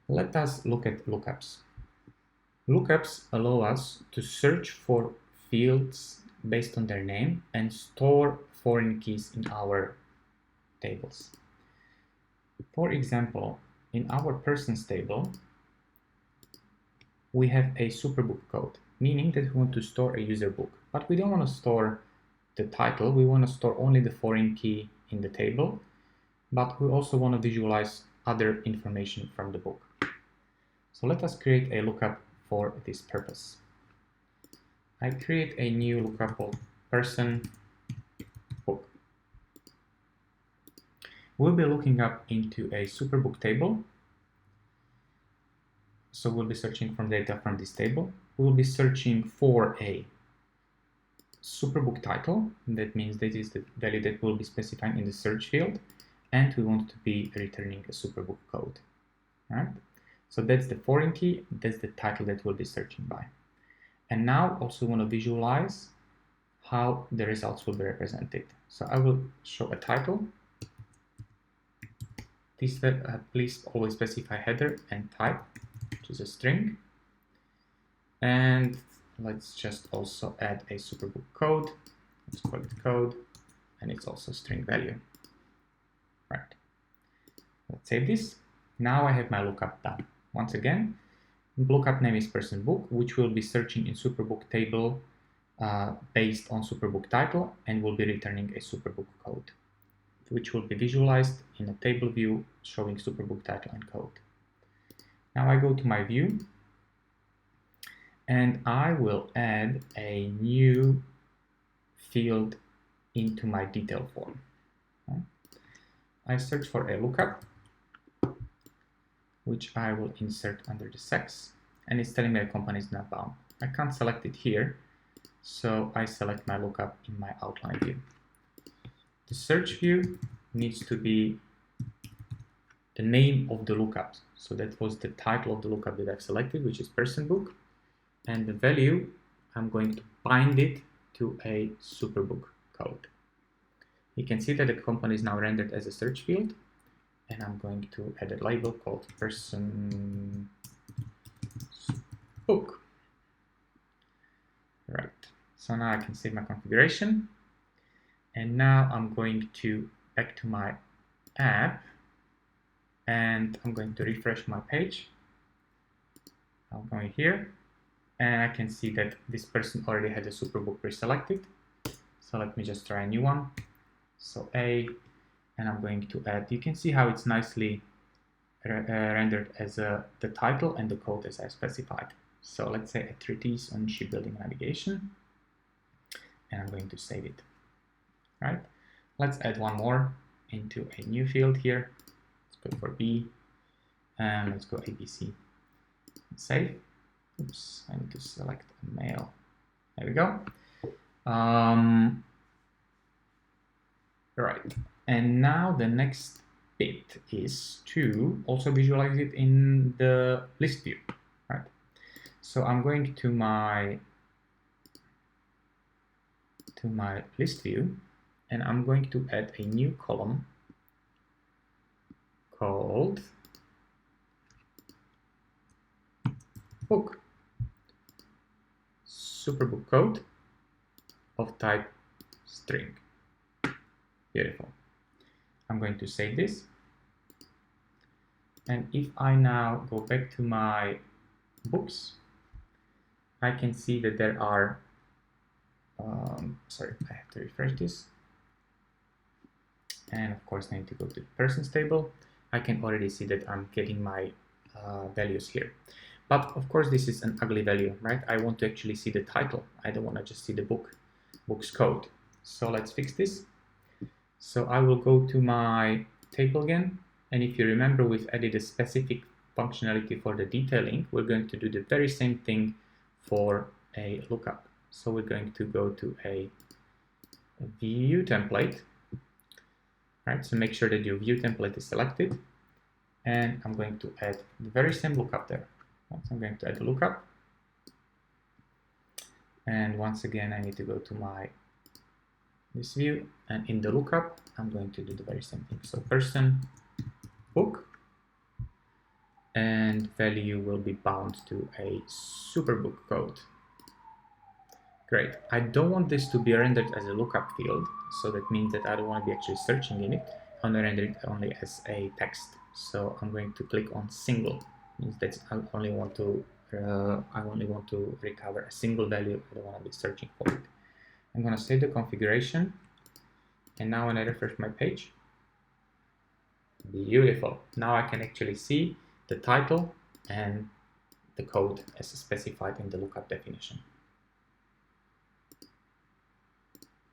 Let us look at lookups. Lookups allow us to search for fields based on their name and store foreign keys in our tables. For example, in our persons table, we have a superbook code, meaning that we want to store a user book, but we don't want to store the title. We want to store only the foreign key in the table, but we also want to visualize other information from the book. So let us create a lookup for this purpose. I create a new lookup called person book. We'll be looking up into a superbook table. So we'll be searching from data from this table. We'll be searching for a superbook title. That means this is the value that we'll be specifying in the search field. And we want to be returning a superbook code. All right? So that's the foreign key. That's the title that we'll be searching by. And now also want to visualize how the results will be represented. So I will show a title. This please always specify header and type, which is a string. And let's just also add a superbook code. Let's call it code, and it's also string value. Right. Let's save this. Now I have my lookup done. Once again, lookup name is person book, which will be searching in superbook table based on superbook title, and will be returning a superbook code, which will be visualized in a table view showing superbook title and code. Now I go to my view, and I will add a new field into my detail form. I search for a lookup, which I will insert under the sex, and it's telling me the company is not bound. I can't select it here, so I select my lookup in my outline view. The search view needs to be the name of the lookup. So that was the title of the lookup that I've selected, which is person book. And the value, I'm going to bind it to a superbook code. You can see that the company is now rendered as a search field. And I'm going to add a label called person book. Right. So now I can save my configuration. And now I'm going to back to my app, and I'm going to refresh my page. I'm going here, and I can see that this person already had a superbook pre-selected. So let me just try a new one. So A, and I'm going to add, you can see how it's nicely rendered as the title and the code as I specified. So let's say a treatise on shipbuilding navigation, and I'm going to save it. Right? Let's add one more into a new field here. Let's go for B, and let's go ABC. Save. Oops, I need to select a male. There we go. Right, and now the next bit is to also visualize it in the list view. Right. So I'm going to my list view, and I'm going to add a new column called book, superbook code of type string. Beautiful. I'm going to save this, and if I now go back to my books, I can see that there are sorry, I have to refresh this. And of course, I need to go to the persons table. I can already see that I'm getting my values here. But of course, this is an ugly value, right? I want to actually see the title. I don't want to just see the book's code. So let's fix this. So I will go to my table again. And if you remember, we've added a specific functionality for the detailing. We're going to do the very same thing for a lookup. So we're going to go to a view template. Right, so make sure that your view template is selected, and I'm going to add the very same lookup there. So I'm going to add the lookup, and once again I need to go to this view, and in the lookup I'm going to do the very same thing. So person book, and value will be bound to a superbook code. Great. I don't want this to be rendered as a lookup field, so that means that I don't want to be actually searching in it. I want to render it only as a text. So I'm going to click on single. Means that I only want to recover a single value. I don't want to be searching for it. I'm going to save the configuration, and now when I refresh my page, beautiful. Now I can actually see the title and the code as specified in the lookup definition.